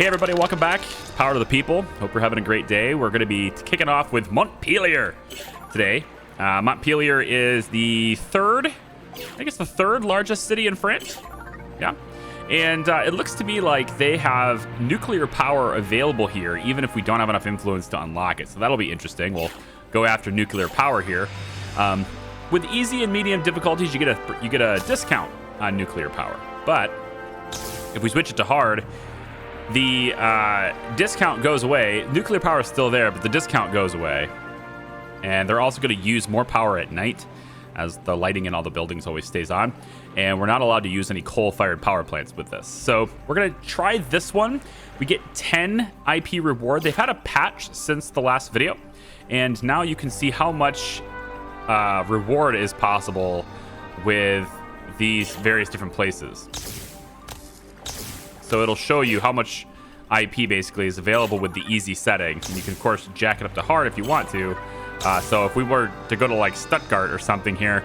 Hey everybody, welcome back. Power to the people. Hope you're having a great day. We're going to be kicking off with Montpelier today. Montpelier is the third largest city in France. Yeah. And it looks to me like they have nuclear power available here, even if we don't have enough influence to unlock it. So that'll be interesting. We'll go after nuclear power here. With easy and medium difficulties, you get a discount on nuclear power. But if we switch it to hard, the discount goes away. Nuclear power is still there, but the discount goes away. And they're also going to use more power at night, as the lighting in all the buildings always stays on. And we're not allowed to use any coal-fired power plants with this. So we're going to try this one. We get 10 IP reward. They've had a patch since the last video. And now you can see how much reward is possible with these various different places. So it'll show you how much IP basically is available with the easy setting. And you can, of course, jack it up to hard if you want to. So if we were to go to like Stuttgart or something here,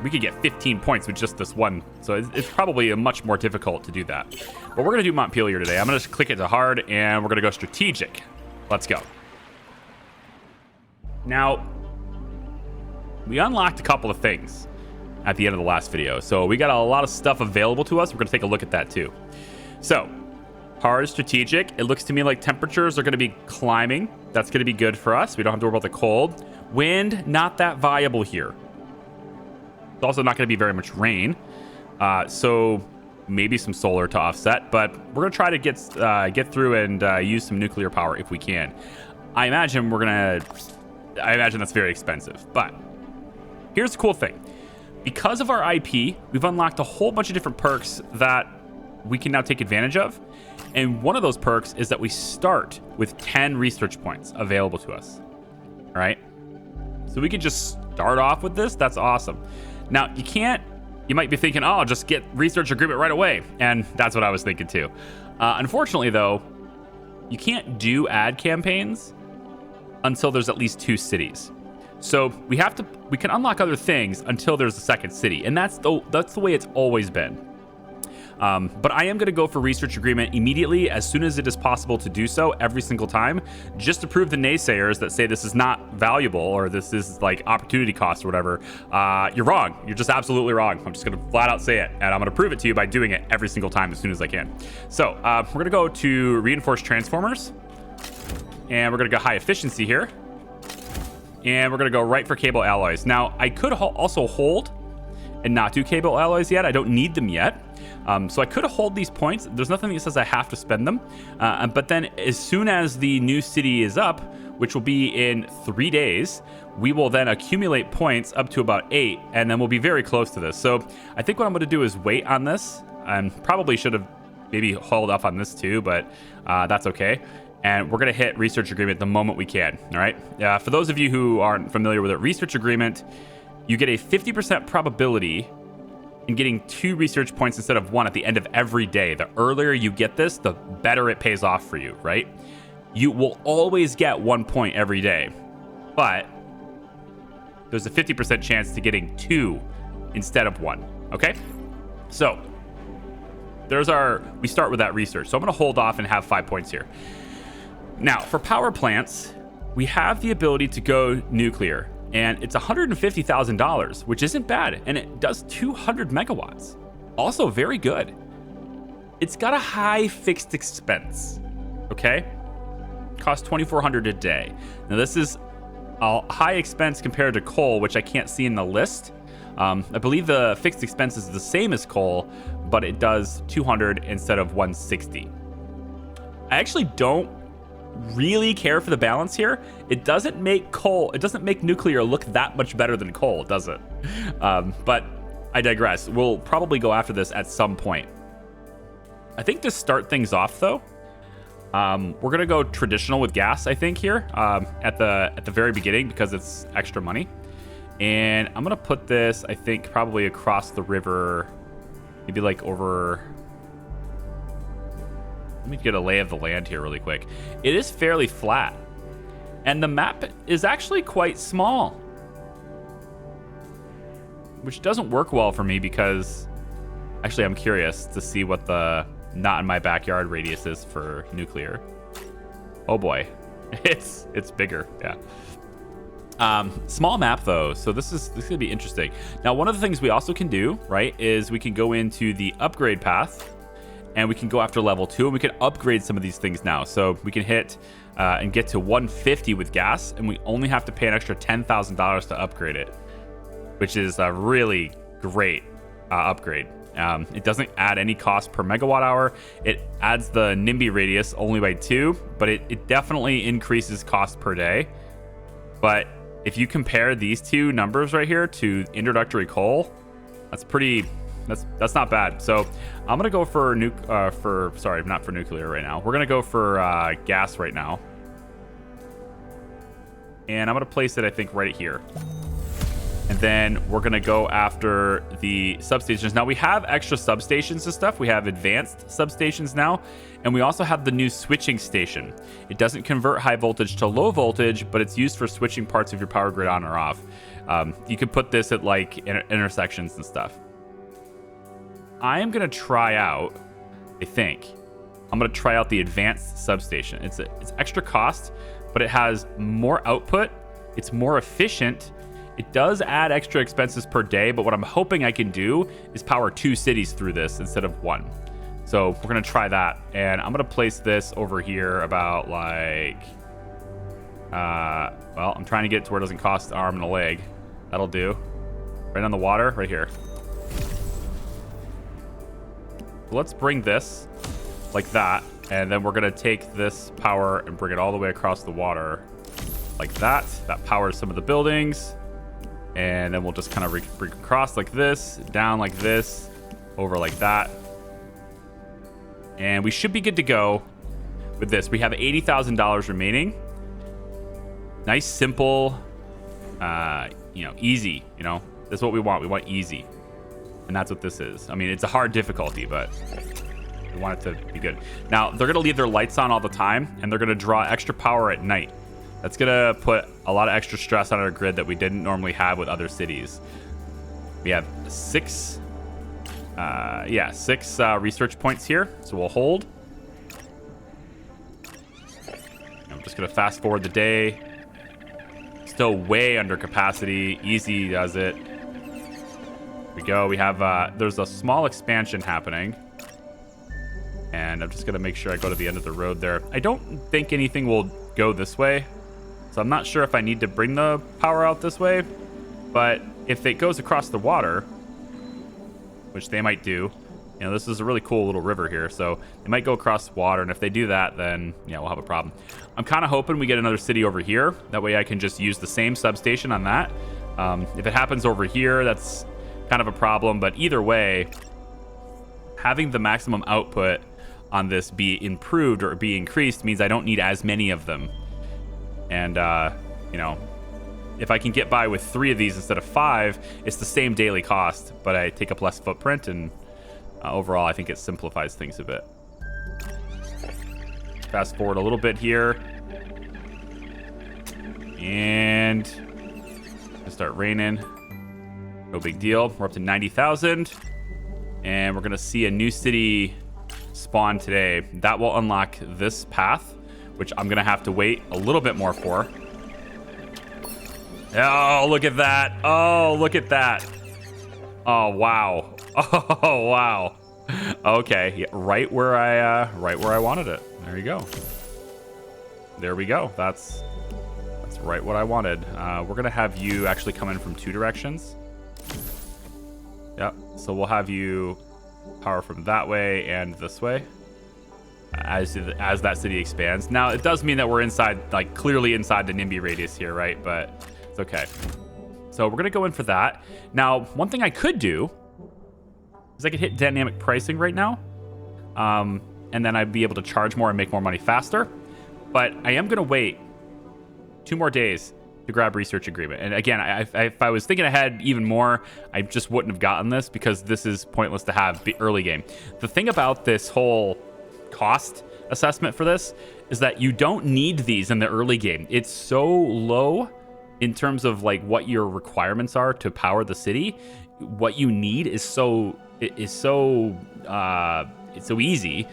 we could get 15 points with just this one. So it's probably much more difficult to do that. But we're going to do Montpelier today. I'm going to click it to hard and we're going to go strategic. Let's go. Now, we unlocked a couple of things at the end of the last video. So we got a lot of stuff available to us. We're going to take a look at that too. So, hard strategic. It looks to me like temperatures are going to be climbing. That's going to be good for us. We don't have to worry about the cold. Wind, not that viable here. It's also not going to be very much rain. So maybe some solar to offset. But we're going to try to get through and use some nuclear power if we can. I imagine that's very expensive. But here's the cool thing. Because of our IP, we've unlocked a whole bunch of different perks that we can now take advantage of. And one of those perks is that we start with 10 research points available to us. All right. So we can just start off with this. That's awesome. Now, you might be thinking, oh, just get research agreement right away. And that's what I was thinking too. Unfortunately, though, you can't do ad campaigns until there's at least 2 cities. So we can unlock other things until there's a second city. And that's the way it's always been. But I am going to go for research agreement immediately as soon as it is possible to do so every single time, just to prove the naysayers that say this is not valuable or this is like opportunity cost or whatever. You're wrong. You're just absolutely wrong. I'm just going to flat out say it, and I'm going to prove it to you by doing it every single time as soon as I can. So we're going to go to reinforced transformers, and we're going to go high efficiency here, and we're going to go right for cable alloys. Now, I could also hold and not do cable alloys yet. I don't need them yet. So I could hold these points. There's nothing that says I have to spend them. But then as soon as the new city is up, which will be in 3 days, we will then accumulate points up to about 8, and then we'll be very close to this. So I think what I'm going to do is wait on this. Probably should have maybe hauled off on this too, but that's okay. And we're going to hit research agreement the moment we can. All right. For those of you who aren't familiar with it, research agreement, you get a 50% probability in getting 2 research points instead of 1 at the end of every day. The earlier you get this, the better it pays off for you, right? You will always get 1 point every day, but there's a 50% chance to getting 2 instead of 1, okay? So we start with that research. So I'm gonna hold off and have 5 points here. Now, for power plants, we have the ability to go nuclear. And it's $150,000, which isn't bad. And it does 200 megawatts. Also very good. It's got a high fixed expense, okay? Costs $2,400 a day. Now this is a high expense compared to coal, which I can't see in the list. I believe the fixed expense is the same as coal, but it does 200 instead of 160. I actually don't really care for the balance here. It doesn't make nuclear look that much better than coal, does it? But I digress. We'll probably go after this at some point. I think to start things off though, we're gonna go traditional with gas, I think, here at the very beginning, because it's extra money. And I'm gonna put this, I think, probably across the river, maybe like over. Let me get a lay of the land here really quick. It is fairly flat, and the map is actually quite small, which doesn't work well for me because actually I'm curious to see what the not in my backyard radiuses for nuclear. Oh boy, it's bigger. Yeah. Small map though, so this is gonna be interesting. Now, one of the things we also can do, right, is we can go into the upgrade path, and we can go after level 2, and we can upgrade some of these things now. So we can hit and get to 150 with gas, and we only have to pay an extra $10,000 to upgrade it, which is a really great upgrade. It doesn't add any cost per megawatt hour. It adds the NIMBY radius only by 2, but it definitely increases cost per day. But if you compare these two numbers right here to introductory coal, that's not bad. So I'm gonna go for sorry, not for nuclear right now. We're gonna go for gas right now, and I'm gonna place it, I think, right here. And then we're gonna go after the substations. Now we have extra substations and stuff. We have advanced substations now, and we also have the new switching station. It doesn't convert high voltage to low voltage, but it's used for switching parts of your power grid on or off. You can put this at like intersections and stuff. I am gonna try out, I'm gonna try out the advanced substation. It's extra cost, but it has more output. It's more efficient. It does add extra expenses per day, but what I'm hoping I can do is power 2 cities through this instead of 1. So we're gonna try that, and I'm gonna place this over here about like, well, I'm trying to get to where it doesn't cost an arm and a leg. That'll do. Right on the water, right here. So let's bring this like that, and then we're gonna take this power and bring it all the way across the water like that. That powers some of the buildings. And then we'll just kind of bring across like this, down like this, over like that. And we should be good to go with this. We have $80,000 remaining. Nice, simple, easy, This is what we want. We want easy. And that's what this is. I mean, it's a hard difficulty, but we want it to be good. Now, they're going to leave their lights on all the time, and they're going to draw extra power at night. That's going to put a lot of extra stress on our grid that we didn't normally have with other cities. We have 6 research points here. So we'll hold. I'm just going to fast forward the day. Still way under capacity. Easy does it. Here we go. We have, there's a small expansion happening. And I'm just going to make sure I go to the end of the road there. I don't think anything will go this way. So I'm not sure if I need to bring the power out this way, but if it goes across the water, which they might do, this is a really cool little river here, so they might go across water, and if they do that, then we'll have a problem. I'm kind of hoping we get another city over here. That way I can just use the same substation on that. If it happens over here, that's kind of a problem, but either way, having the maximum output on this be improved or be increased means I don't need as many of them. And, if I can get by with 3 of these instead of 5, it's the same daily cost, but I take up less footprint, and overall, I think it simplifies things a bit. Fast forward a little bit here. And it'll start raining. No big deal. We're up to 90,000. And we're going to see a new city spawn today. That will unlock this path, which I'm going to have to wait a little bit more for. Oh, look at that. Oh, look at that. Oh, wow. Oh, wow. Okay. Yeah, right where I wanted it. There you go. There we go. That's right what I wanted. We're going to have you actually come in from 2 directions. Yep. So we'll have you power from that way and this way. As that city expands. Now, it does mean that we're inside, like clearly inside the NIMBY radius here, right? But it's okay. So we're going to go in for that. Now, one thing I could do is I could hit dynamic pricing right now. And then I'd be able to charge more and make more money faster. But I am going to wait 2 more days to grab research agreement. And again, if I was thinking ahead even more, I just wouldn't have gotten this because this is pointless to have early game. The thing about this whole cost assessment for this is that you don't need these in the early game. It's so low in terms of like what your requirements are to power the city. What you need is so it's so easy.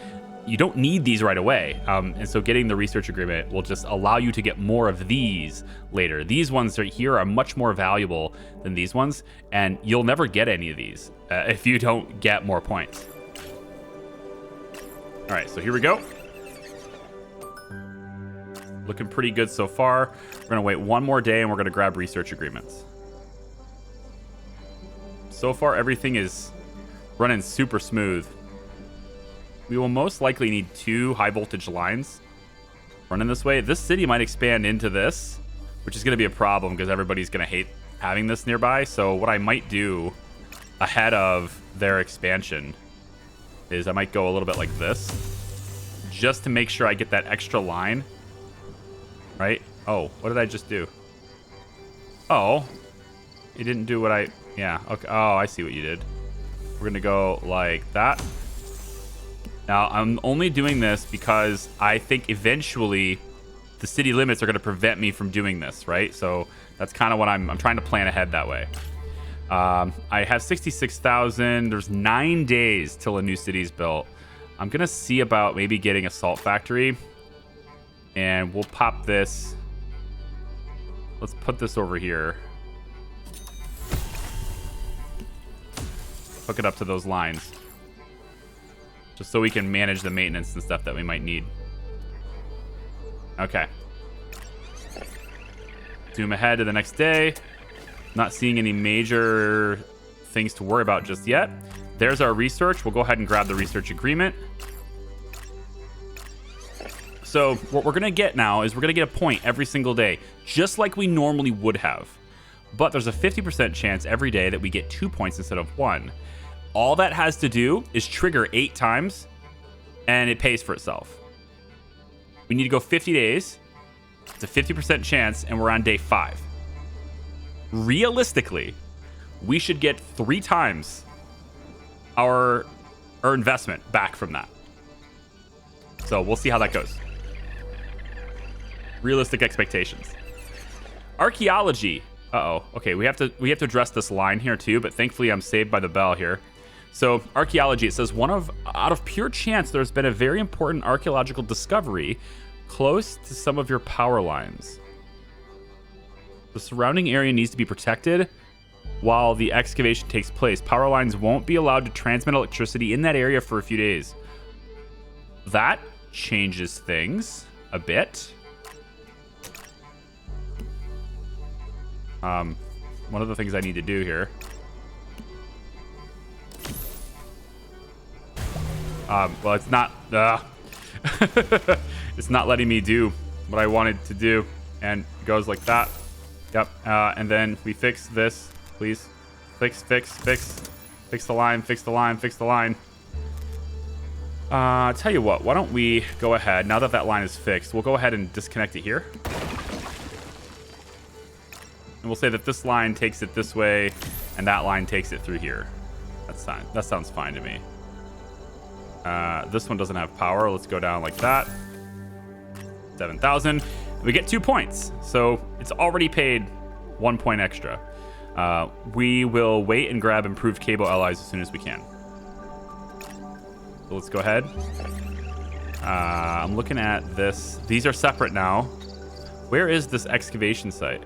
You don't need these right away. And so getting the research agreement will just allow you to get more of these later. These ones right here are much more valuable than these ones, and you'll never get any of these if you don't get more points. All right, so here we go. Looking pretty good so far. We're gonna wait one more day and we're gonna grab research agreements. So far, everything is running super smooth. We will most likely need 2 high voltage lines running this way. This city might expand into this, which is gonna be a problem because everybody's gonna hate having this nearby. So what I might do ahead of their expansion is I might go a little bit like this, just to make sure I get that extra line. Right? Oh, what did I just do? Oh, it didn't do what yeah, okay. Oh, I see what you did. We're gonna go like that. Now, I'm only doing this because I think eventually the city limits are gonna prevent me from doing this, right? So that's kind of what I'm trying to plan ahead that way. I have 66,000. There's 9 days till a new city's built. I'm gonna see about maybe getting a salt factory. And we'll pop this. Let's put this over here. Hook it up to those lines. Just so we can manage the maintenance and stuff that we might need. Okay. Zoom ahead to the next day. Not seeing any major things to worry about just yet. There's our research. We'll go ahead and grab the research agreement. So what we're going to get now is we're going to get a point every single day, just like we normally would have. But there's a 50% chance every day that we get 2 points instead of 1. All that has to do is trigger 8 times, and it pays for itself. We need to go 50 days. It's a 50% chance, and we're on day 5. Realistically, we should get 3 times our investment back from that. So we'll see how that goes. Realistic expectations. Archaeology. Uh-oh. Okay, we have to address this line here too, but thankfully I'm saved by the bell here. So archaeology, it says out of pure chance, there's been a very important archaeological discovery close to some of your power lines. The surrounding area needs to be protected while the excavation takes place. Power lines won't be allowed to transmit electricity in that area for a few days. That changes things a bit. One of the things I need to do here. Well, it's not. It's not letting me do what I wanted to do, and it goes like that. Yep. And then we fix this, please. Fix the line. Fix the line. Fix the line. Tell you what. Why don't we go ahead now that that line is fixed? We'll go ahead and disconnect it here. And we'll say that this line takes it this way, and that line takes it through here. That's fine. That sounds fine to me. This one doesn't have power. Let's go down like that. 7,000. We get 2 points. So it's already paid 1 point extra. We will wait and grab improved cable allies as soon as we can. So let's go ahead. I'm looking at this. These are separate now. Where is this excavation site?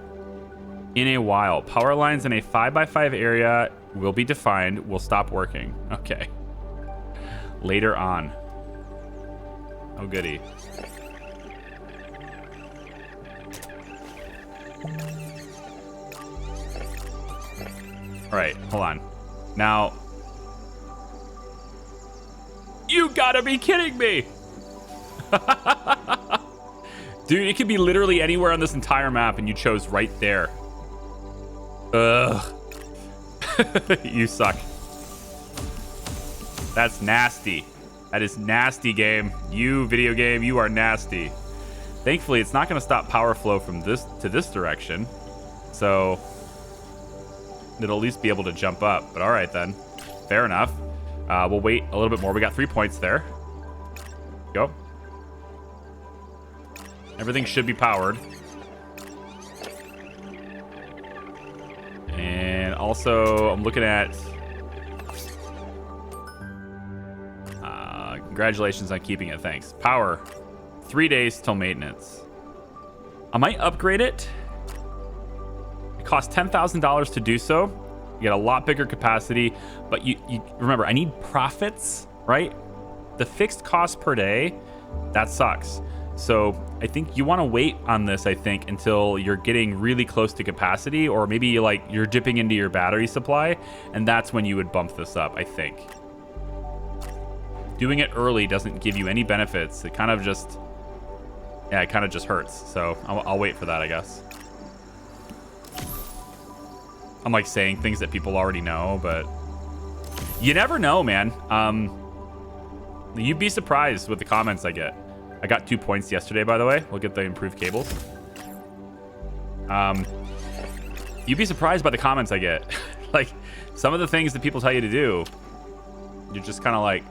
In a while. Power lines in a 5x5 area will be defined. Will stop working. Okay. Later on. Oh, goody. All right, hold on. Now, you gotta be kidding me. Dude, it could be literally anywhere on this entire map, and you chose right there. Ugh. You suck. That's nasty. That is nasty, game. You, video game, you are nasty. Thankfully, it's not going to stop power flow from this to this direction. So it'll at least be able to jump up. But all right, then. Fair enough. We'll wait a little bit more. We got 3 points there. Go. Everything should be powered. And also, I'm looking at... Congratulations on keeping it. Thanks. Power. 3 days till maintenance. I might upgrade it. It costs $10,000 to do so. You get a lot bigger capacity, but you remember, I need profits, right? The fixed cost per day, that sucks. So I think you want to wait on this, I think, until you're getting really close to capacity, or maybe like you're dipping into your battery supply, and that's when you would bump this up, I think. Doing it early doesn't give you any benefits. It kind of just, yeah, it kind of just hurts. So I'll wait for that, I guess. I'm like saying things that people already know, but you never know, man. You'd be surprised with the comments I get. I got 2 points yesterday, by the way. We'll get the improved cables. You'd be surprised by the comments I get. Like, some of the things that people tell you to do, you're just kind of like,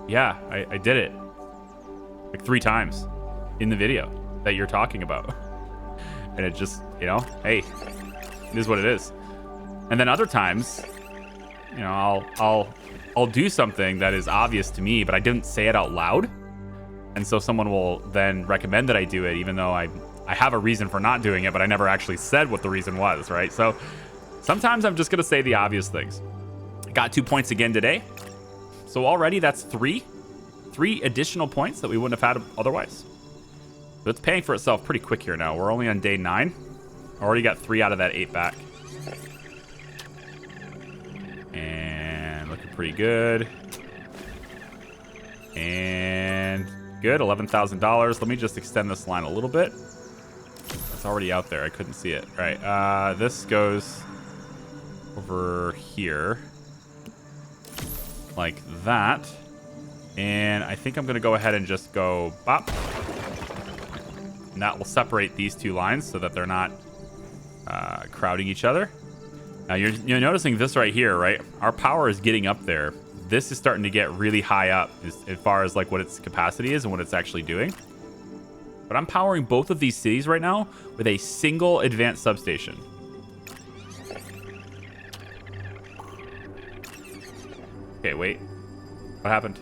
yeah, I did it. Like 3 times in the video that you're talking about. And it just, you know, hey, it is what it is. And then other times, you know, I'll do something that is obvious to me, but I didn't say it out loud. And so someone will then recommend that I do it, even though I have a reason for not doing it, but I never actually said what the reason was, right? So sometimes I'm just going to say the obvious things. Got 2 points again today. So already that's three additional points that we wouldn't have had otherwise. So it's paying for itself pretty quick here now. We're only on day 9. Already got 3 out of that 8 back. And looking pretty good. And good, $11,000. Let me just extend this line a little bit. It's already out there. I couldn't see it. All right, this goes over here like that. And I think I'm going to go ahead and just go bop. And that will separate these 2 lines so that they're not crowding each other. Now you're noticing this right here, right? Our power is getting up there. This is starting to get really high up as far as like what its capacity is and what it's actually doing. But I'm powering both of these cities right now with a single advanced substation. Okay, wait. What happened?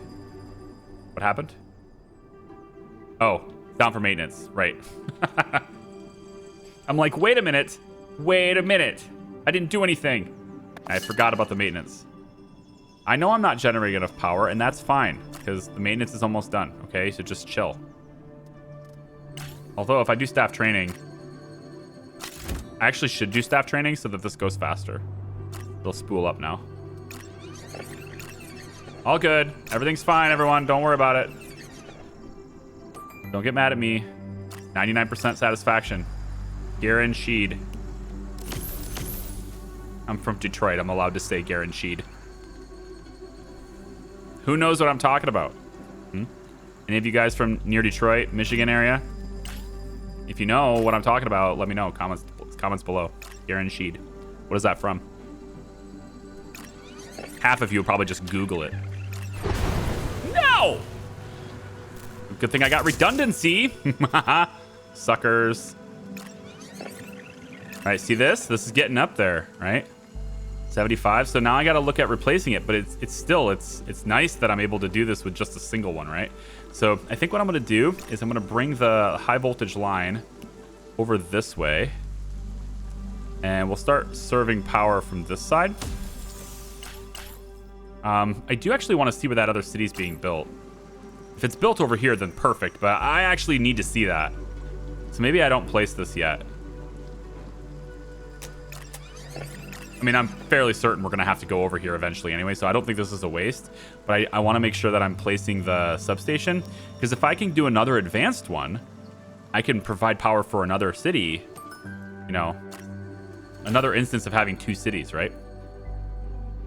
What happened? Oh, down for maintenance. Right. I'm like, wait a minute. Wait a minute. I didn't do anything. I forgot about the maintenance. I know I'm not generating enough power, and that's fine, because the maintenance is almost done, okay? So just chill. Although, if I do staff training, I actually should do staff training so that this goes faster. It'll spool up now. All good. Everything's fine, everyone. Don't worry about it. Don't get mad at me. 99% satisfaction. Guaranteed. I'm from Detroit. I'm allowed to say guaranteed. Who knows what I'm talking about? Any of you guys from near Detroit, Michigan area? If you know what I'm talking about, let me know. Comments below. Guaranteed. What is that from? Half of you will probably just Google it. No! Good thing I got redundancy. Suckers. All right, see this? This is getting up there, right? 75. So now I got to look at replacing it, but it's nice that I'm able to do this with just a single one, right? So I think what I'm going to do is I'm going to bring the high voltage line over this way, and we'll start serving power from this side. I do actually want to see where that other city's being built. If it's built over here, then perfect, but I actually need to see that. So maybe I don't place this yet. I mean, I'm fairly certain we're going to have to go over here eventually anyway, so I don't think this is a waste. But I want to make sure that I'm placing the substation, because if I can do another advanced one, I can provide power for another city, you know, another instance of having 2 cities, right?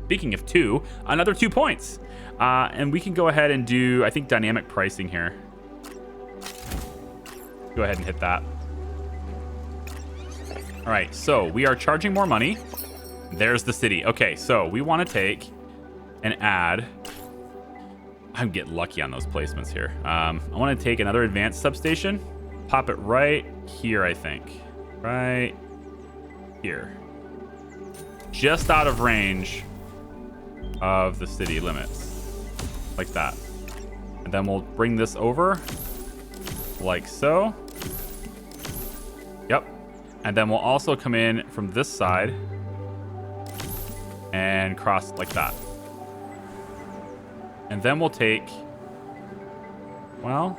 Speaking of 2, another 2 points. And we can go ahead and do, I think, dynamic pricing here. Go ahead and hit that. All right, so we are charging more money. There's the city. Okay, so we want to take and add. I'm getting lucky on those placements here. I want to take another advanced substation, pop it right here, I think. Right here. Just out of range of the city limits. Like that. And then we'll bring this over like so. Yep. And then we'll also come in from this side and cross like that. And then we'll take, well,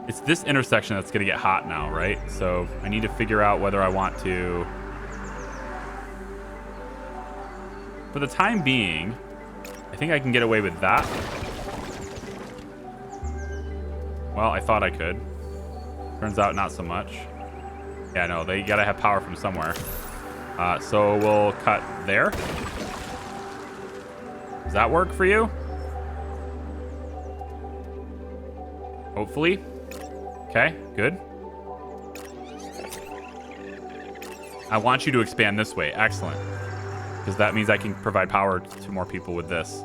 it's this intersection that's going to get hot now, right? So I need to figure out whether I want to, for the time being, I think I can get away with that. Well, I thought I could. Turns out not so much. Yeah, no, they got to have power from somewhere. So we'll cut there. Does that work for you? Hopefully. Okay, good. I want you to expand this way. Excellent. Because that means I can provide power to more people with this.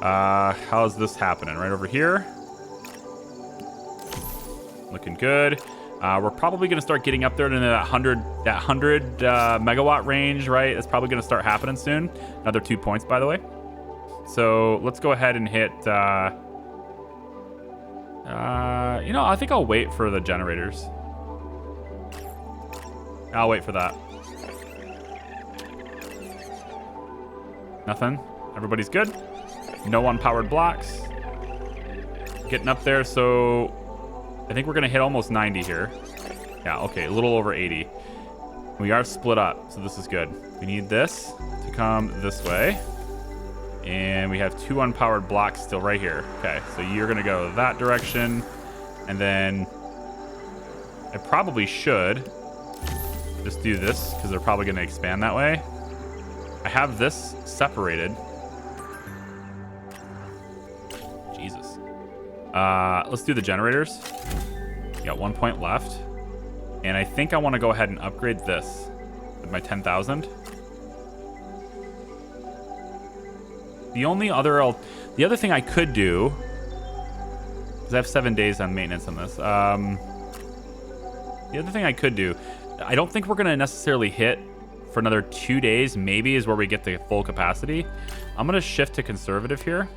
How's this happening? Right over here. Looking good. We're probably going to start getting up there into that 100 megawatt range, right? That's probably going to start happening soon. Another 2 points, by the way. So let's go ahead and hit... you know, I think I'll wait for the generators. I'll wait for that. Nothing. Everybody's good. No unpowered blocks. Getting up there, so I think we're going to hit almost 90 here. Yeah, okay, a little over 80. We are split up, so this is good. We need this to come this way. And we have 2 unpowered blocks still right here. Okay, so you're going to go that direction. And then I probably should just do this because they're probably going to expand that way. I have this separated. Jesus. Let's do the generators. Got 1 point left. And I think I want to go ahead and upgrade this with my 10,000. The other thing I could do, because I have 7 days on maintenance on this. The other thing I could do, I don't think we're going to necessarily hit for another 2 days, maybe is where we get the full capacity. I'm going to shift to conservative here.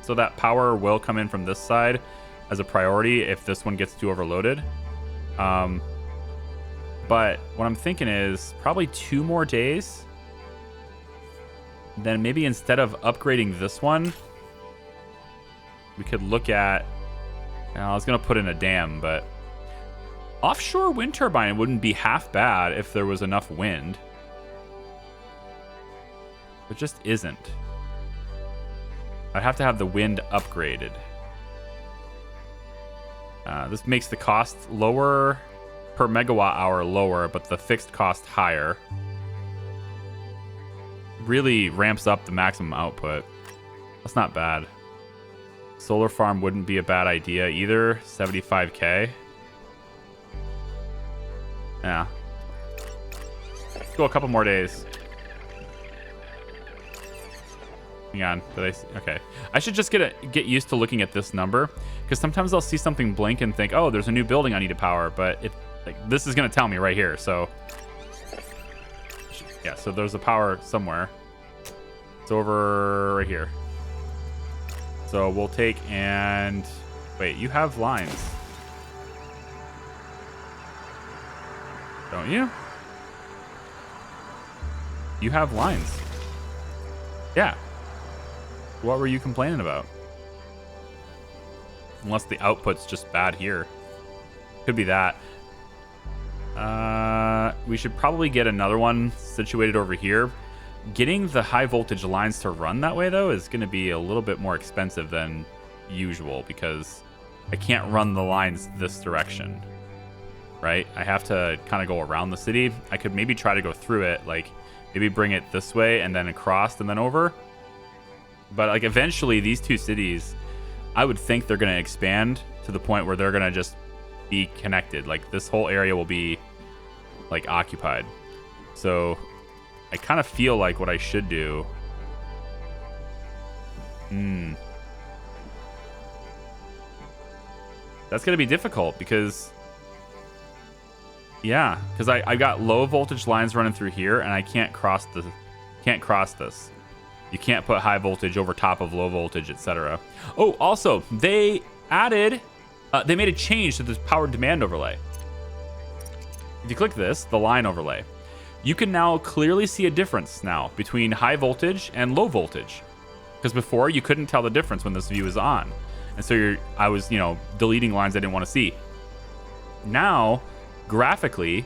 So that power will come in from this side as a priority if this one gets too overloaded. But what I'm thinking is probably 2 more days. Then maybe instead of upgrading this one, we could look at... I was going to put in a dam, but... Offshore wind turbine wouldn't be half bad if there was enough wind. It just isn't. I'd have to have the wind upgraded. This makes the cost lower per megawatt hour lower, but the fixed cost higher. Really ramps up the maximum output. That's not bad. Solar farm wouldn't be a bad idea either. 75k. Yeah. Let's go a couple more days. Hang on. Okay. I should just get used to looking at this number, because sometimes I'll see something blink and think, oh, there's a new building I need to power, but this is going to tell me right here. So yeah, so there's a power somewhere. It's over right here. So we'll take and... Wait, you have lines. Don't you? You have lines. Yeah. What were you complaining about? Unless the output's just bad here. Could be that. We should probably get another one situated over here. Getting the high voltage lines to run that way, though, is going to be a little bit more expensive than usual because I can't run the lines this direction, right? I have to kind of go around the city. I could maybe try to go through it, like maybe bring it this way and then across and then over. But like eventually these two cities, I would think they're going to expand to the point where they're going to just be connected. Like this whole area will be like occupied. So I kind of feel like what I should do. That's going to be difficult because, yeah, because I got low voltage lines running through here and I can't cross this. You can't put high voltage over top of low voltage, etc. Oh, also, they added, they made a change to this power demand overlay. If you click this, the line overlay, you can now clearly see a difference now between high voltage and low voltage. Because before, you couldn't tell the difference when this view is on. And so I was, deleting lines I didn't want to see. Now, graphically,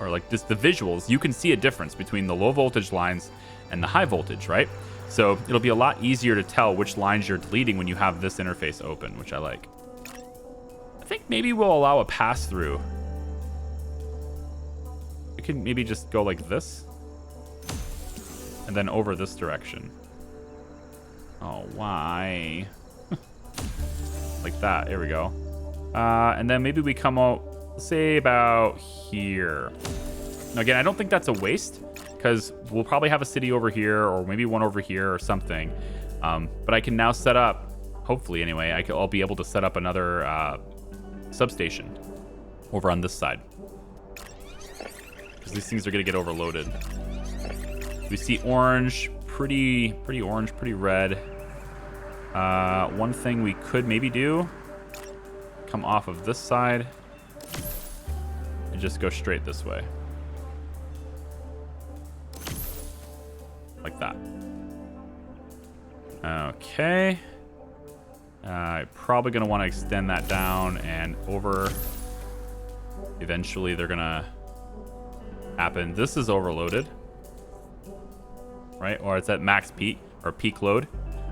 or like just the visuals, you can see a difference between the low voltage lines and the high voltage, right? So it'll be a lot easier to tell which lines you're deleting when you have this interface open, which I like. I think maybe we'll allow a pass through. We can maybe just go like this and then over this direction. Oh, why? Like that. There we go. And then maybe we come out, say about here. Now, again, I don't think that's a waste, because we'll probably have a city over here or maybe one over here or something. But I can now set up, hopefully anyway, I'll be able to set up another substation over on this side. Because these things are going to get overloaded. We see orange, pretty orange, pretty red. One thing we could maybe do, come off of this side and just go straight this way. Like that. Okay. Probably going to want to extend that down and over. Eventually, they're going to happen. This is overloaded. Right? Or it's at max peak or peak load.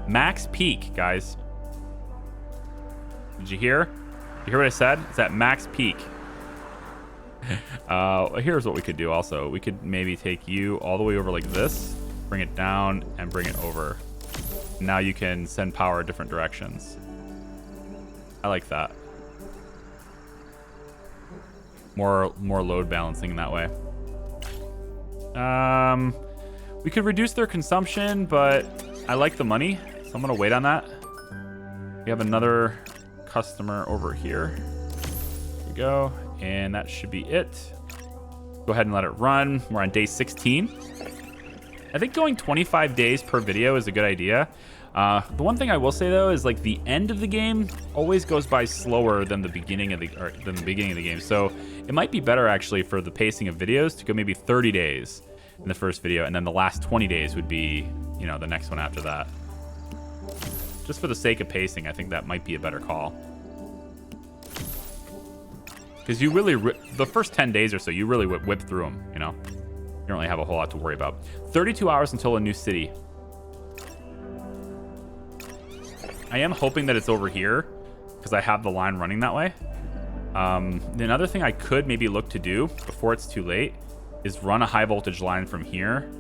Max peak, guys. Did you hear? You hear what I said? It's at max peak. Here's what we could do also. We could maybe take you all the way over like this. Bring it down and bring it over. Now you can send power different directions. I like that. More load balancing in that way. We could reduce their consumption, but I like the money, so I'm gonna wait on that. We have another customer over here. There we go, and that should be it. Go ahead and let it run. We're on day 16. I think going 25 days per video is a good idea. The one thing I will say though is like the end of the game always goes by slower than the beginning of the game. So it might be better actually for the pacing of videos to go maybe 30 days in the first video, and then the last 20 days would be, the next one after that. Just for the sake of pacing, I think that might be a better call. Because you really, the first 10 days or so, you really whip through them, You don't really have a whole lot to worry about. 32 hours until a new city. I am hoping that it's over here because I have the line running that way. Another thing I could maybe look to do before it's too late is run a high voltage line from here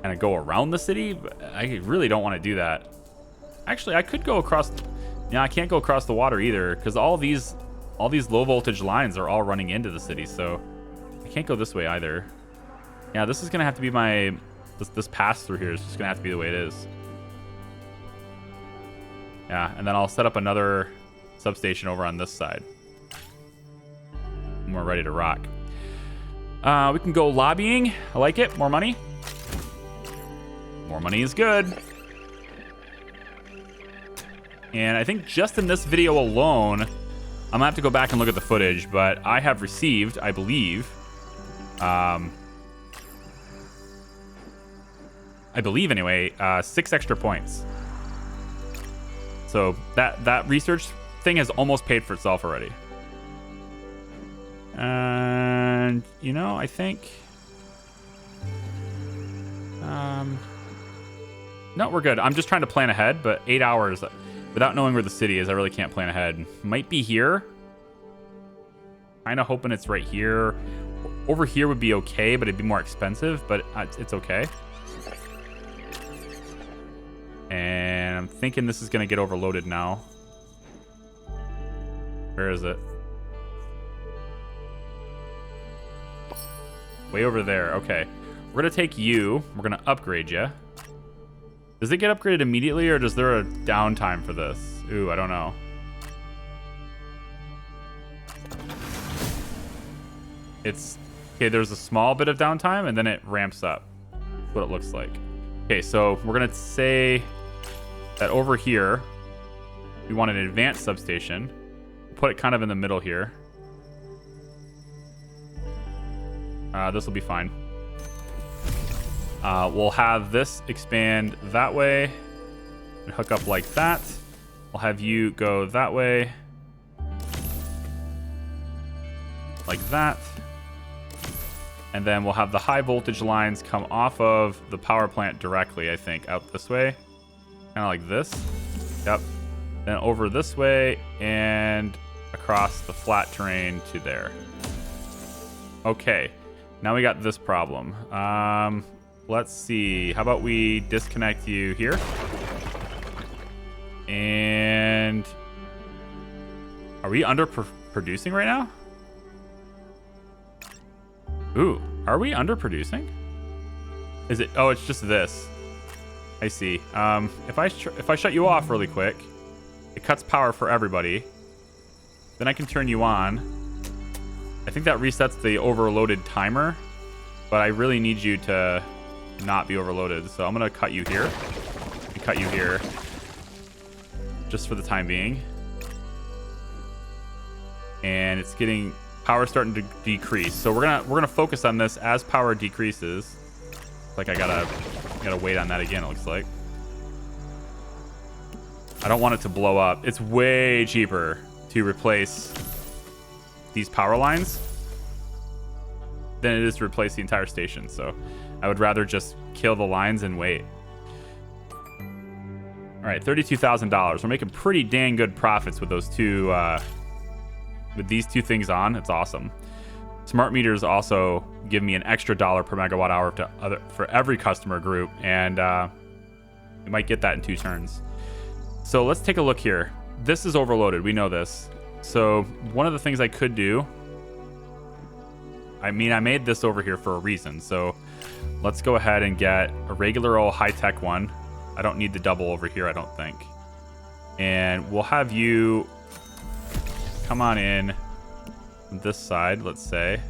and go around the city. But I really don't want to do that. Actually, I could go across. Yeah, I can't go across the water either because all these low voltage lines are all running into the city. So I can't go this way either. Yeah, this is gonna have to be this pass through here is just gonna have to be the way it is. Yeah, and then I'll set up another substation over on this side. And we're ready to rock. We can go lobbying. I like it. More money. More money is good. And I think just in this video alone, I'm gonna have to go back and look at the footage, but I have received, I believe, anyway, 6 extra points. So that research thing has almost paid for itself already. And, I think... no, we're good. I'm just trying to plan ahead, but 8 hours without knowing where the city is, I really can't plan ahead. Might be here. Kind of hoping it's right here. Over here would be okay, but it'd be more expensive, but it's okay. And I'm thinking this is going to get overloaded now. Where is it? Way over there. Okay. We're going to take you. We're going to upgrade you. Does it get upgraded immediately, or is there a downtime for this? Ooh, I don't know. It's... Okay, there's a small bit of downtime, and then it ramps up. That's what it looks like. Okay, so we're going to say that over here, we want an advanced substation. Put it kind of in the middle here. This will be fine. We'll have this expand that way and hook up like that. We'll have you go that way. Like that. And then we'll have the high voltage lines come off of the power plant directly, I think, out this way. Kind of like this. Yep. Then over this way and across the flat terrain to there. Okay. Now we got this problem. Let's see. How about we disconnect you here? And are we underproducing right now? Ooh, are we underproducing? Is it? Oh, it's just this. I see. If I shut you off really quick, it cuts power for everybody. Then I can turn you on. I think that resets the overloaded timer, but I really need you to not be overloaded. So I'm gonna cut you here and cut you here, just for the time being. And it's getting power starting to decrease. So we're gonna focus on this as power decreases. Like I gotta wait on that again. It looks like I don't want it to blow up. It's way cheaper to replace these power lines than it is to replace the entire station. So I would rather just kill the lines and wait. All right, $32,000. We're making pretty dang good profits with those two, with these two things on. It's awesome. Smart meters also give me an extra $1 per megawatt hour for every customer group, and you might get that in 2 turns. So let's take a look here. This is overloaded. We know this. So one of the things I could do, I mean, I made this over here for a reason. So let's go ahead and get a regular old high-tech one. I don't need the double over here, I don't think. And we'll have you come on in this side, let's say,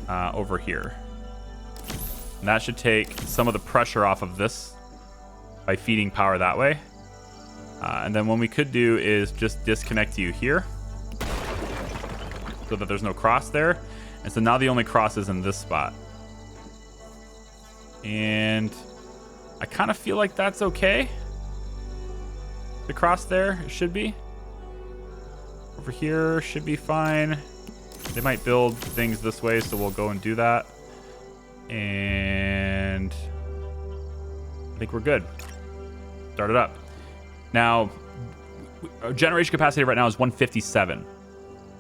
over here. And that should take some of the pressure off of this by feeding power that way. And then what we could do is just disconnect you here so that there's no cross there. And so now the only cross is in this spot. And I kind of feel like that's okay. The cross there, it should be. Over here should be fine. They might build things this way, so we'll go and do that. And I think we're good. Start it up. Now, our generation capacity right now is 157.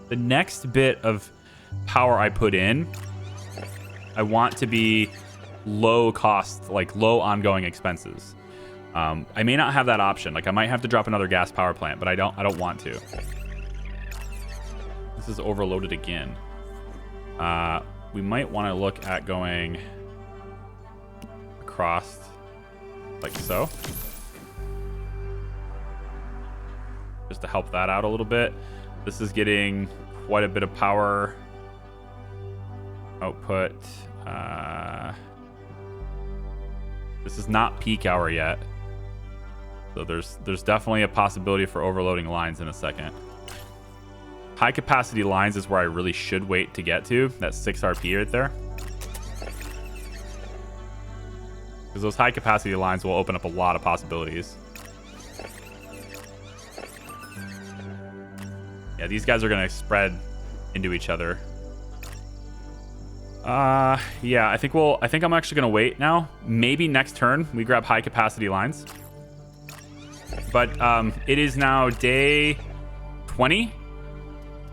The next bit of power I put in, I want to be low cost, like low ongoing expenses. I may not have that option. Like I might have to drop another gas power plant, but I don't want to. This is overloaded again. We might want to look at going across like so. Just to help that out a little bit. This is getting quite a bit of power output. This is not peak hour yet. So there's definitely a possibility for overloading lines in a second. High capacity lines is where I really should wait to get to. That's 6 RP right there. Because those high capacity lines will open up a lot of possibilities. Yeah, these guys are going to spread into each other. Yeah, I think I'm actually going to wait now. Maybe next turn we grab high capacity lines. But it is now day 20.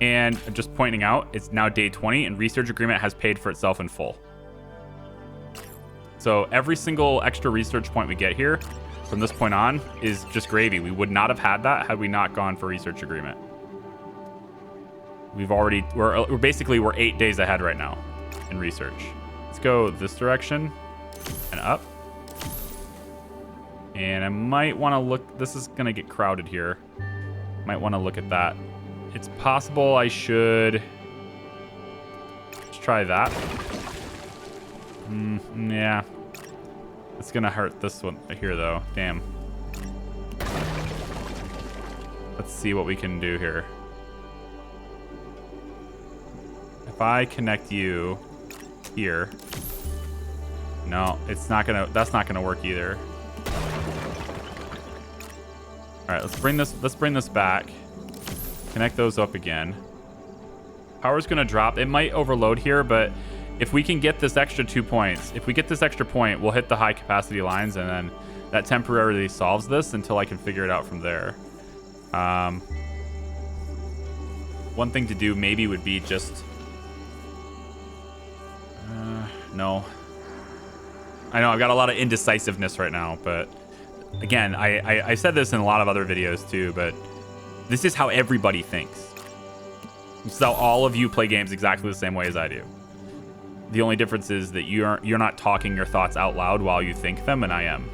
And I'm just pointing out, it's now day 20 and research agreement has paid for itself in full. So every single extra research point we get here from this point on is just gravy. We would not have had that had we not gone for research agreement. We're basically 8 days ahead right now in research. Let's go this direction and up. And I might want to look, this is going to get crowded here. Might want to look at that. It's possible I should just try that. Yeah. It's gonna hurt this one here, though. Damn. Let's see what we can do here. If I connect you here, no, it's not gonna. That's not gonna work either. All right, let's bring this back. Connect those up again. Power's gonna drop. It might overload here, but if we can get this extra 2 points, if we get this extra point, we'll hit the high capacity lines, and then that temporarily solves this until I can figure it out from there. One thing to do maybe would be just... no. I know I've got a lot of indecisiveness right now, but again, I said this in a lot of other videos too, but this is how everybody thinks. This is how all of you play games exactly the same way as I do. The only difference is that you're not talking your thoughts out loud while you think them, and I am.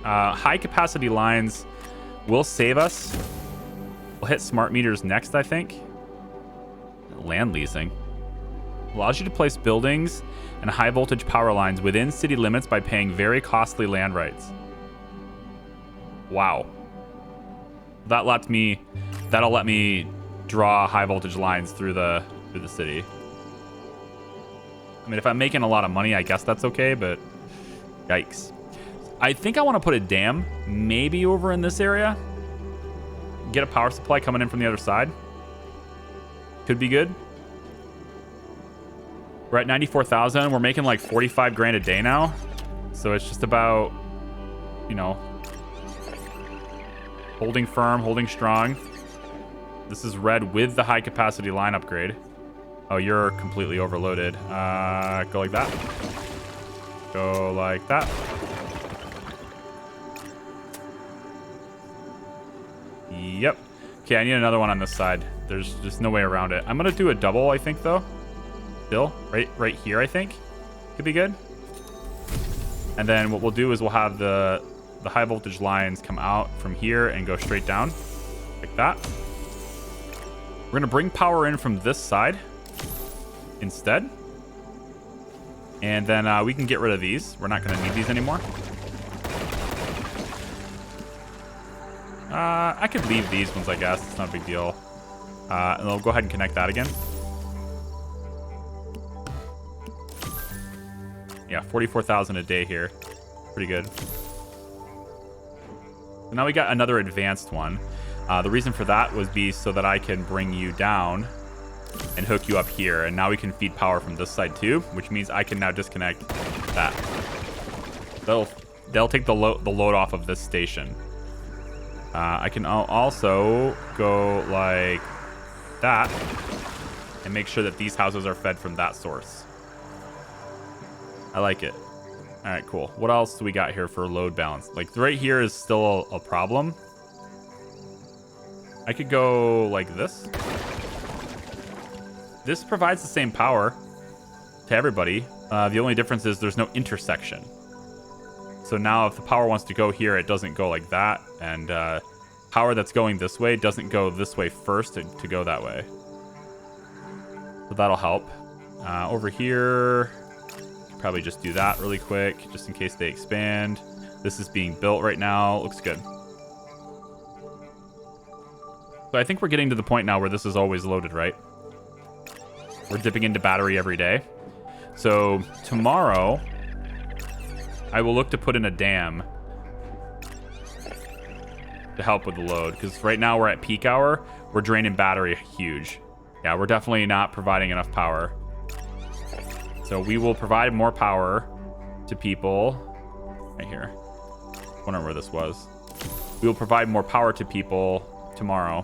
High capacity lines will save us. We'll hit smart meters next, I think. Land leasing allows you to place buildings and high voltage power lines within city limits by paying very costly land rights. Wow. That'll let me draw high voltage lines through the city. I mean, if I'm making a lot of money, I guess that's okay, but yikes. I think I want to put a dam maybe over in this area. Get a power supply coming in from the other side. Could be good. We're at 94,000. We're making like 45 grand a day now. So it's just about, you know, holding firm, holding strong. This is red with the high capacity line upgrade. Oh, you're completely overloaded. Go like that. Go like that. Yep. Okay, I need another one on this side. There's just no way around it. I'm gonna do a double, I think, though. Still, right here, I think. Could be good. And then what we'll do is we'll have the high voltage lines come out from here and go straight down. Like that. We're gonna bring power in from this side instead. And then we can get rid of these. We're not gonna need these anymore. I could leave these ones, I guess. It's not a big deal. And I'll go ahead and connect that again. Yeah, 44,000 a day here. Pretty good. So now we got another advanced one. The reason for that was so that I can bring you down and hook you up here. And now we can feed power from this side too, which means I can now disconnect that. They'll take the load off of this station. I can also go like that and make sure that these houses are fed from that source. I like it. All right, cool. What else do we got here for load balance? Like right here is still a problem. I could go like this. This provides the same power to everybody. The only difference is there's no intersection. So now if the power wants to go here, it doesn't go like that. And power that's going this way doesn't go this way first to go that way. So that'll help. Over here, probably just do that really quick, just in case they expand. This is being built right now. Looks good. So I think we're getting to the point now where this is always loaded, right? We're dipping into battery every day. So tomorrow, I will look to put in a dam to help with the load, because right now we're at peak hour. We're draining battery huge. Yeah, we're definitely not providing enough power. So we will provide more power to people. Right here. Wondering where this was. We will provide more power to people tomorrow.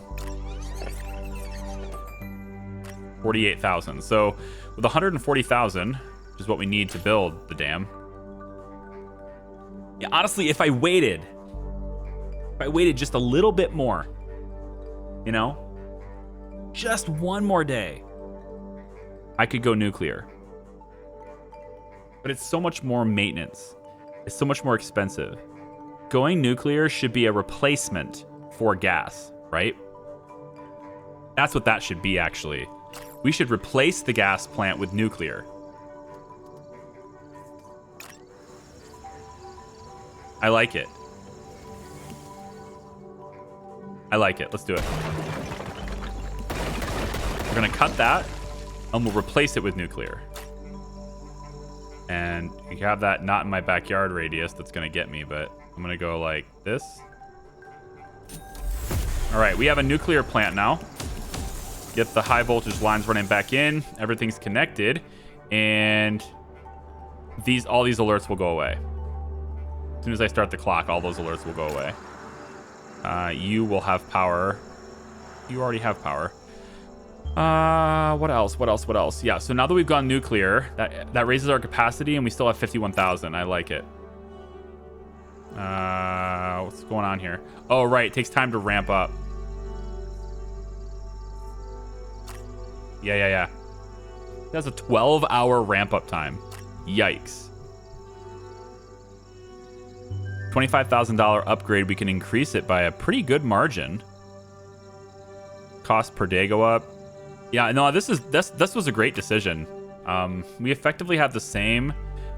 48,000. So with 140,000, which is what we need to build the dam. Yeah, honestly, if I waited just a little bit more, you know, just one more day, I could go nuclear. But it's so much more maintenance. It's so much more expensive. Going nuclear should be a replacement for gas, right? That's what that should be, actually. We should replace the gas plant with nuclear. I like it. I like it. Let's do it. We're going to cut that, and we'll replace it with nuclear. And you have that not in my backyard radius that's going to get me, but I'm going to go like this. All right, we have a nuclear plant now. Get the high voltage lines running back in. Everything's connected. And all these alerts will go away. As soon as I start the clock, all those alerts will go away. You will have power. You already have power. What else? Yeah, so now that we've gone nuclear, that raises our capacity, and we still have 51,000. I like it. What's going on here? Oh, right. It takes time to ramp up. Yeah. That's a 12-hour ramp-up time. Yikes. $25,000 upgrade. We can increase it by a pretty good margin. Cost per day go up. Yeah, no, this was a great decision. We effectively have the same,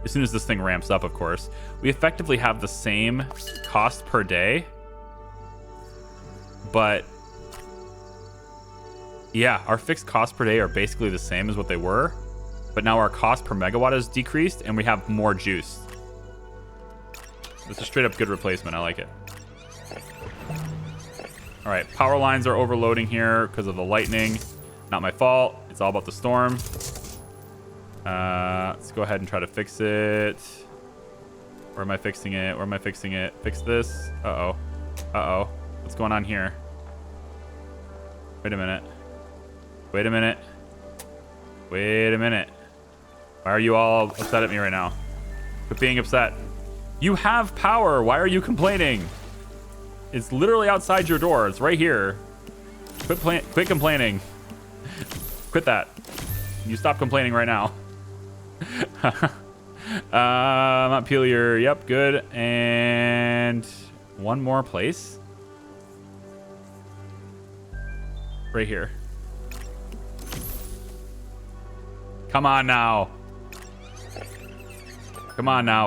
as soon as this thing ramps up, of course, we effectively have the same cost per day. But yeah, our fixed costs per day are basically the same as what they were. But now our cost per megawatt has decreased, and we have more juice. It's a straight up good replacement. I like it. All right, power lines are overloading here because of the lightning. Not my fault. It's all about the storm. Let's go ahead and try to fix it. Where am I fixing it? Fix this. Uh-oh. What's going on here? Wait a minute. Why are you all upset at me right now? Quit being upset. You have power. Why are you complaining? It's literally outside your door. It's right here. Quit complaining. Quit that. You stop complaining right now. Montpelier. Yep, good. And one more place. Right here. Come on now.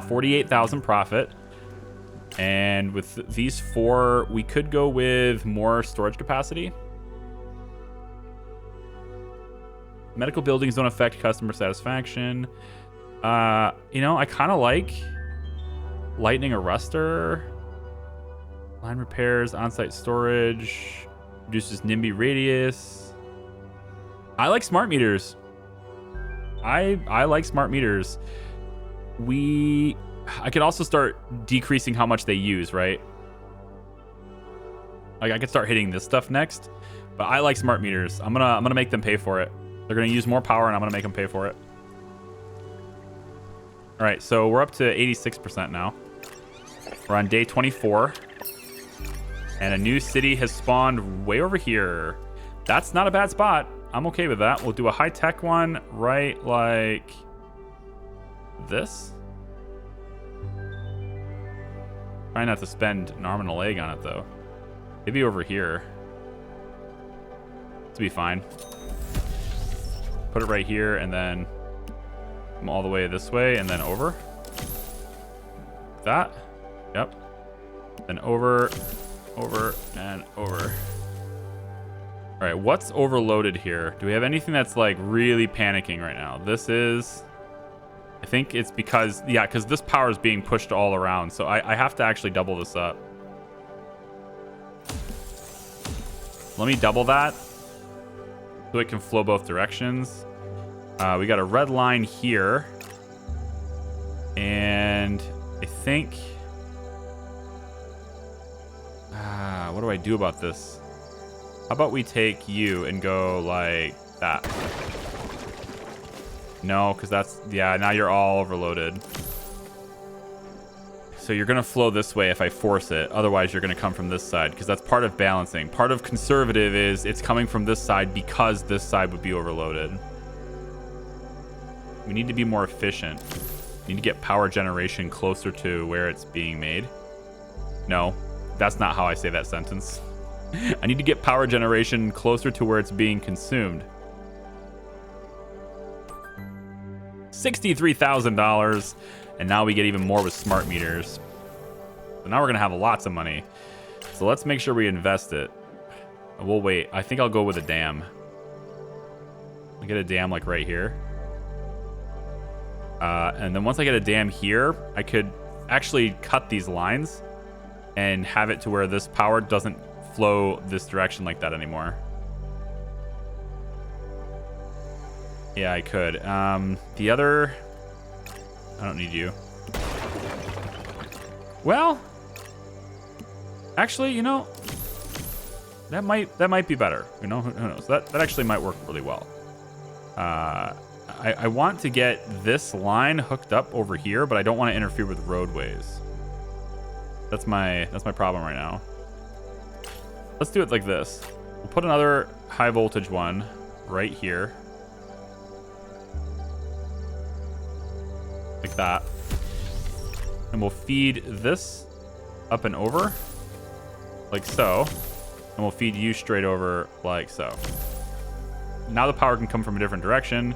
48,000 profit. And with these 4, we could go with more storage capacity. Medical buildings don't affect customer satisfaction. I kind of like lightning arrestor. Line repairs, on-site storage, reduces NIMBY radius. I like smart meters. I like smart meters. I could also start decreasing how much they use, right? Like I could start hitting this stuff next, but I like smart meters. I'm gonna make them pay for it. They're gonna use more power, and I'm gonna make them pay for it. All right, so we're up to 86% now. We're on day 24, and a new city has spawned way over here. That's not a bad spot. I'm okay with that. We'll do a high-tech one right like this. Try not to spend an arm and a leg on it, though. Maybe over here. To be fine. Put it right here, and then come all the way this way, and then over. That. Yep. Then over, and over. All right, what's overloaded here? Do we have anything that's like really panicking right now? This is... I think it's because this power is being pushed all around. So I have to actually double this up. Let me double that so it can flow both directions. We got a red line here. And I think... what do I do about this? How about we take you and go like that? No, because that's... Yeah, now you're all overloaded. So you're going to flow this way if I force it. Otherwise, you're going to come from this side, because that's part of balancing. Part of conservative is it's coming from this side because this side would be overloaded. We need to be more efficient. We need to get power generation closer to where it's being made. No, that's not how I say that sentence. I need to get power generation closer to where it's being consumed. $63,000, and now we get even more with smart meters. So now we're gonna have lots of money. So let's make sure we invest it. We'll wait. I think I'll go with a dam. I'll get a dam like right here. And then once I get a dam here, I could actually cut these lines and have it to where this power doesn't flow this direction like that anymore. Yeah, I could. The other... I don't need you. Well... Actually, you know... That might be better. You know, who knows? That actually might work really well. I want to get this line hooked up over here, but I don't want to interfere with roadways. That's my problem right now. Let's do it like this. We'll put another high voltage one right here. Like that. And we'll feed this up and over. Like so. And we'll feed you straight over like so. Now the power can come from a different direction.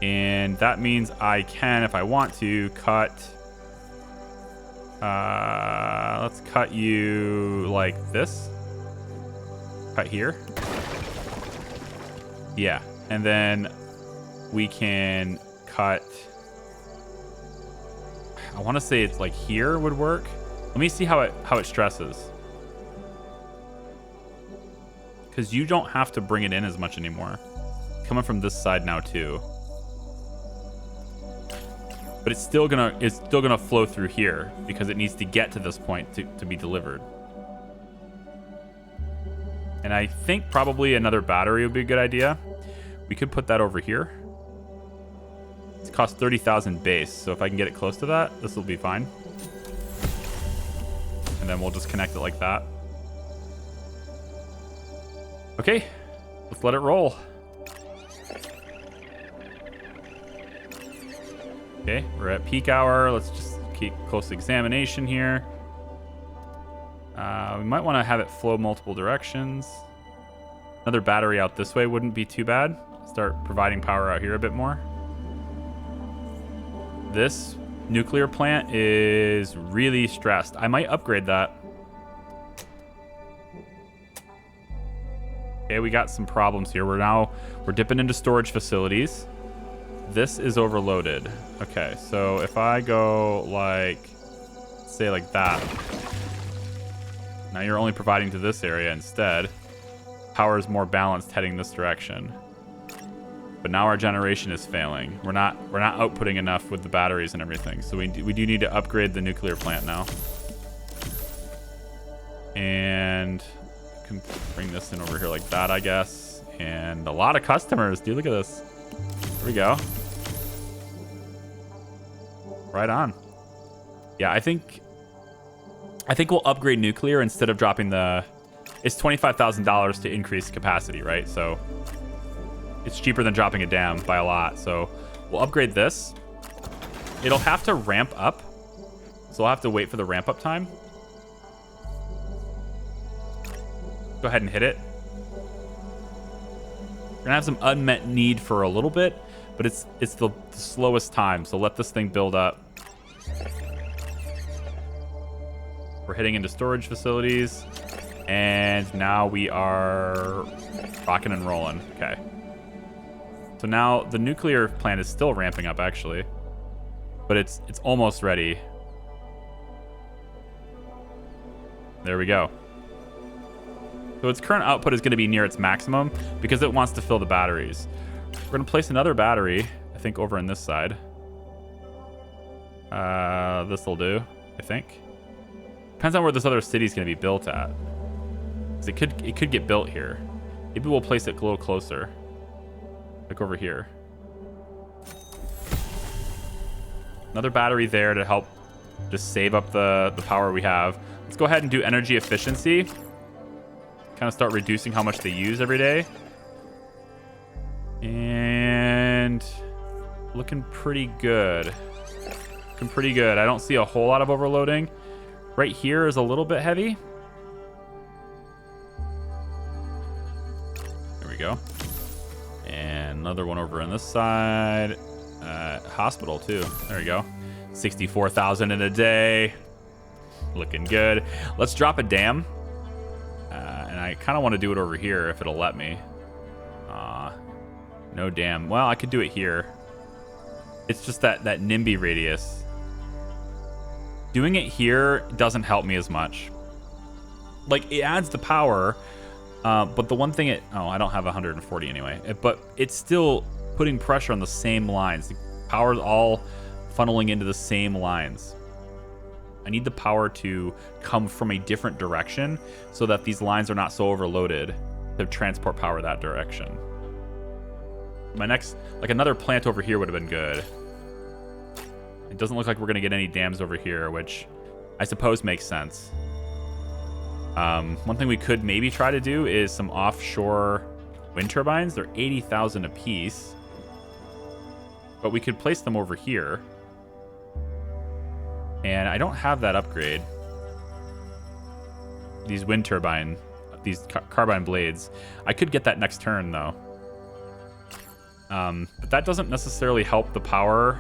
And that means I can, if I want to, cut... let's cut you like this. Cut here. Yeah. And then we can cut... I want to say it's like here would work. Let me see how it stresses. Because you don't have to bring it in as much anymore. Coming from this side now too. But it's still gonna flow through here because it needs to get to this point to be delivered. And I think probably another battery would be a good idea. We could put that over here. It's cost 30,000 base, so if I can get it close to that, this will be fine. And then we'll just connect it like that. Okay, let's let it roll. Okay, we're at peak hour. Let's just keep close examination here. We might want to have it flow multiple directions. Another battery out this way wouldn't be too bad. Start providing power out here a bit more. This nuclear plant is really stressed. I might upgrade that. Okay, we got some problems here. We're dipping into storage facilities. This is overloaded. Okay, so if I go like, say like that. Now you're only providing to this area instead. Power is more balanced heading this direction. But now our generation is failing. We're not outputting enough with the batteries and everything. So we do need to upgrade the nuclear plant now. And I can bring this in over here like that, I guess. And a lot of customers. Dude, look at this. There we go. Right on. Yeah, I think we'll upgrade nuclear instead of dropping the... It's $25,000 to increase capacity, right? So it's cheaper than dropping a dam by a lot. So we'll upgrade this. It'll have to ramp up. So I'll have to wait for the ramp up time. Go ahead and hit it. We're gonna have some unmet need for a little bit, but it's the slowest time. So let this thing build up. We're heading into storage facilities. And now we are rocking and rolling. Okay. So now the nuclear plant is still ramping up, actually. But it's almost ready. There we go. So its current output is going to be near its maximum because it wants to fill the batteries. We're going to place another battery, I think, over on this side. This will do, I think. Depends on where this other city is going to be built at. It could get built here. Maybe we'll place it a little closer. Like over here. Another battery there to help just save up the power we have. Let's go ahead and do energy efficiency. Kind of start reducing how much they use every day. And looking pretty good. Looking pretty good. I don't see a whole lot of overloading. Right here is a little bit heavy. There we go. And another one over on this side. Hospital too. There we go. 64,000 in a day. Looking good. Let's drop a dam. And I kind of want to do it over here if it'll let me. No dam. Well, I could do it here. It's just that NIMBY radius. Doing it here doesn't help me as much. Like, it adds the power, but the one thing I don't have 140 anyway. But it's still putting pressure on the same lines. The power's all funneling into the same lines. I need the power to come from a different direction so that these lines are not so overloaded to transport power that direction. My next, like another plant over here would have been good. It doesn't look like we're going to get any dams over here, which I suppose makes sense. One thing we could maybe try to do is some offshore wind turbines. They're 80,000 a piece. But we could place them over here. And I don't have that upgrade. These wind turbine, these carbine blades. I could get that next turn, though. But that doesn't necessarily help the power.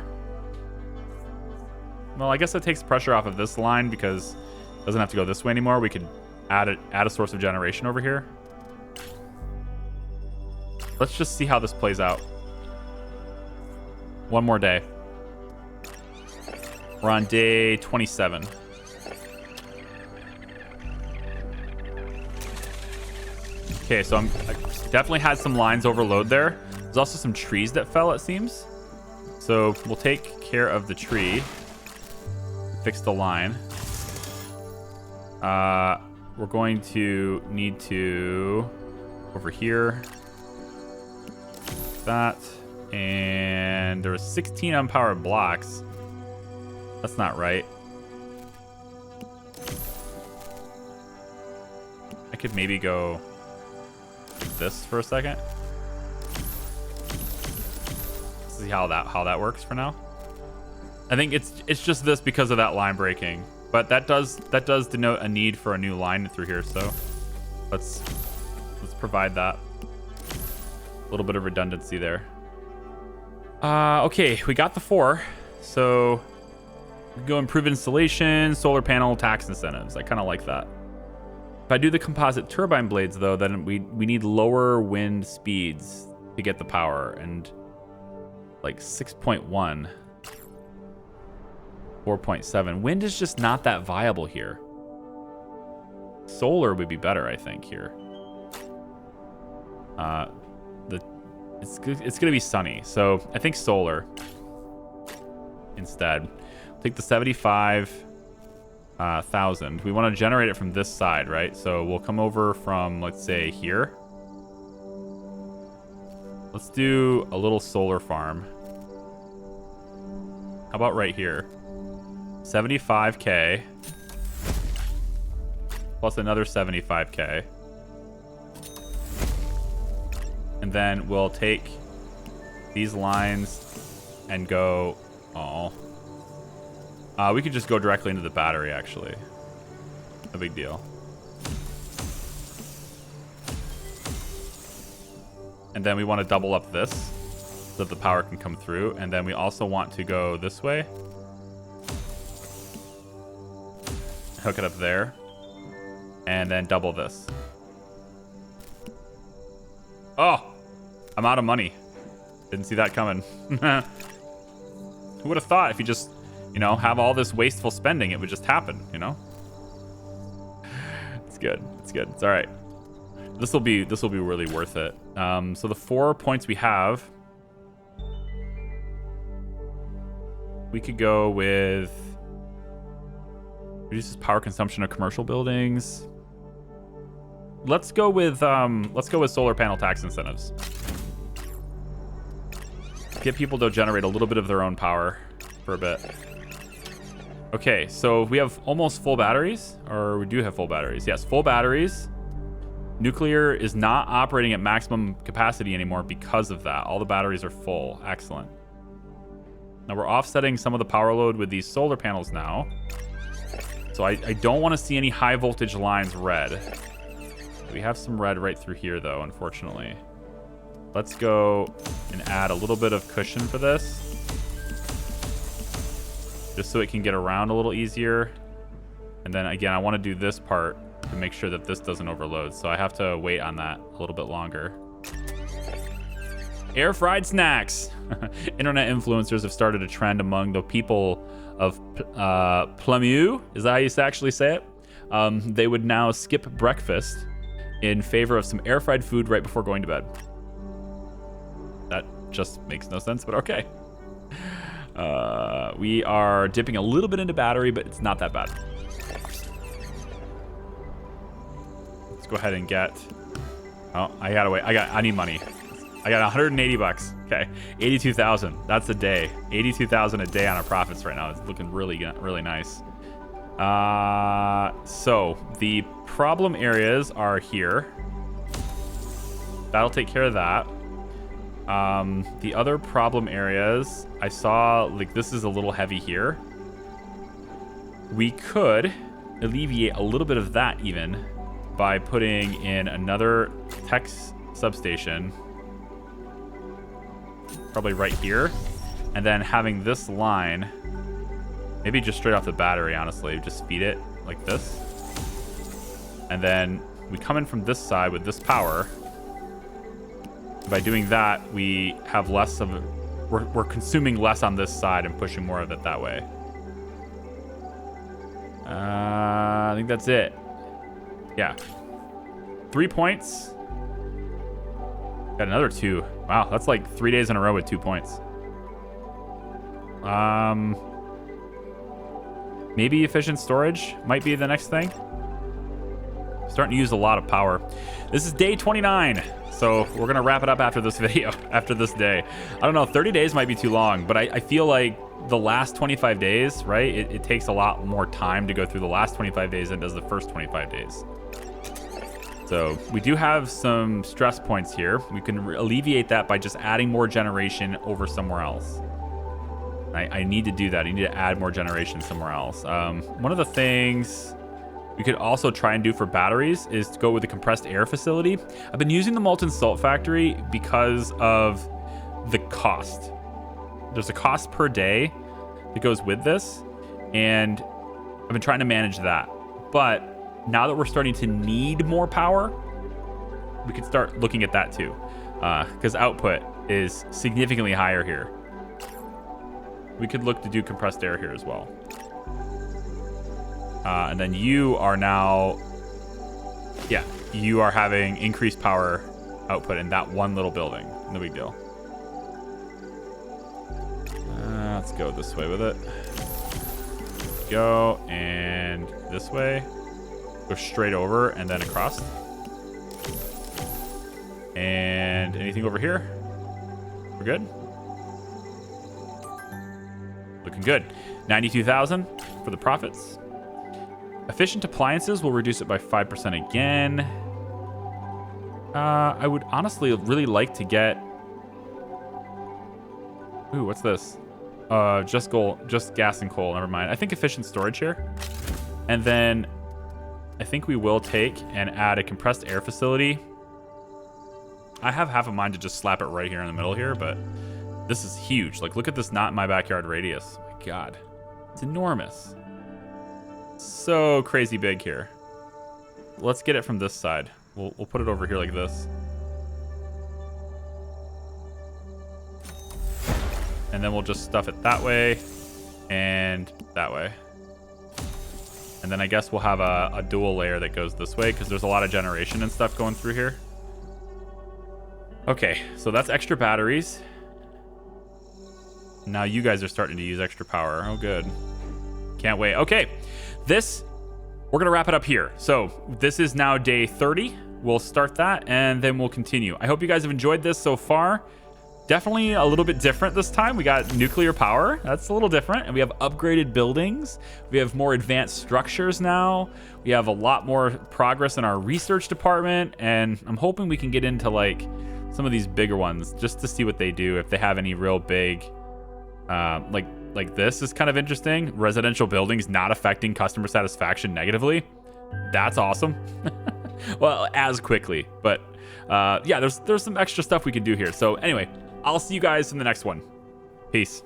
Well, I guess it takes pressure off of this line because it doesn't have to go this way anymore. We could add a source of generation over here. Let's just see how this plays out. One more day. We're on day 27. Okay, so I definitely had some lines overload there. There's also some trees that fell, it seems. So we'll take care of the tree. Fix the line. We're going to need to over here. That. And there are 16 unpowered blocks. That's not right. I could maybe go like this for a second. See how that works for now. I think it's just this because of that line breaking, but that does denote a need for a new line through here. So let's provide that. A little bit of redundancy there. Okay, we got the 4. So we go improve installation, solar panel, tax incentives. I kind of like that. If I do the composite turbine blades, though, then we need lower wind speeds to get the power, and like 6.1, 4.7. Wind is just not that viable here. Solar would be better, I think, here. It's gonna be sunny, so I think solar instead. Take the 75,000. We want to generate it from this side, right? So we'll come over from, let's say, here. Let's do a little solar farm. How about right here? 75K plus another 75K. And then we'll take these lines and go... Oh. We could just go directly into the battery, actually. No big deal. And then we want to double up this so that the power can come through. And then we also want to go this way. Hook it up there. And then double this. Oh! I'm out of money. Didn't see that coming. Who would have thought if you just, have all this wasteful spending, it would just happen, It's good. It's good. It's all right. This will be really worth it. So the 4 points we have, we could go with reduces power consumption of commercial buildings. Let's go with solar panel tax incentives. Get people to generate a little bit of their own power for a bit. Okay, so we have almost full batteries, or we do have full batteries. Yes, full batteries. Nuclear is not operating at maximum capacity anymore because of that. All the batteries are full. Excellent. Now we're offsetting some of the power load with these solar panels now. So I don't want to see any high voltage lines red. We have some red right through here, though, unfortunately. Let's go and add a little bit of cushion for this. Just so it can get around a little easier. And then again, I want to do this part to make sure that this doesn't overload. So I have to wait on that a little bit longer. Air fried snacks. Internet influencers have started a trend among the people of Plemieux. Is that how you actually say it? They would now skip breakfast in favor of some air fried food right before going to bed. That just makes no sense, but okay. We are dipping a little bit into battery, but it's not that bad. Let's go ahead and get... Oh, I gotta wait. I need money. I got 180 bucks. Okay, 82,000. That's a day. 82,000 a day on our profits right now. It's looking really nice. So the problem areas are here. That'll take care of that. The other problem areas, I saw like this is a little heavy here. We could alleviate a little bit of that even by putting in another tech substation, probably right here, and then having this line, maybe just straight off the battery, honestly, just feed it like this. And then we come in from this side with this power. By doing that, we have less of it. We're consuming less on this side and pushing more of it that way. I think that's it. Yeah. 3 points. Got another 2. Wow, that's like 3 days in a row with 2 points. Maybe efficient storage might be the next thing. Starting to use a lot of power. This is day 29. So we're going to wrap it up after this video, after this day. I don't know, 30 days might be too long, but I feel like the last 25 days, right? It takes a lot more time to go through the last 25 days than it does the first 25 days. So we do have some stress points here. We can alleviate that by just adding more generation over somewhere else. I need to do that. I need to add more generation somewhere else. One of the things we could also try and do for batteries is to go with the compressed air facility. I've been using the molten salt factory because of the cost. There's a cost per day that goes with this, and I've been trying to manage that. But now that we're starting to need more power, we could start looking at that too, because output is significantly higher here. We could look to do compressed air here as well. And then you are now, yeah, you are having increased power output in that one little building. No big deal. Let's go this way with it. Go, and this way. Go straight over and then across. And anything over here? We're good? Looking good. 92,000 for the profits. Efficient appliances will reduce it by 5% again. I would honestly really like to get... Ooh, what's this? Just gas and coal. Never mind. I think efficient storage here. And then I think we will take and add a compressed air facility. I have half a mind to just slap it right here in the middle here, but this is huge. Like, look at this not in my backyard radius. Oh my God. It's enormous. So crazy big here. Let's get it from this side. We'll put it over here like this. And then we'll just stuff it that way and that way. And then I guess we'll have a dual layer that goes this way because there's a lot of generation and stuff going through here. Okay, so that's extra batteries. Now you guys are starting to use extra power. Oh, good. Can't wait. Okay, we're going to wrap it up here. So this is now day 30. We'll start that and then we'll continue. I hope you guys have enjoyed this so far. Definitely a little bit different this time. We got nuclear power. That's a little different. And we have upgraded buildings. We have more advanced structures now. We have a lot more progress in our research department. And I'm hoping we can get into like some of these bigger ones just to see what they do. If they have any real big, like this is kind of interesting. Residential buildings not affecting customer satisfaction negatively. That's awesome. Well, as quickly, but yeah, there's some extra stuff we can do here. So anyway, I'll see you guys in the next one. Peace.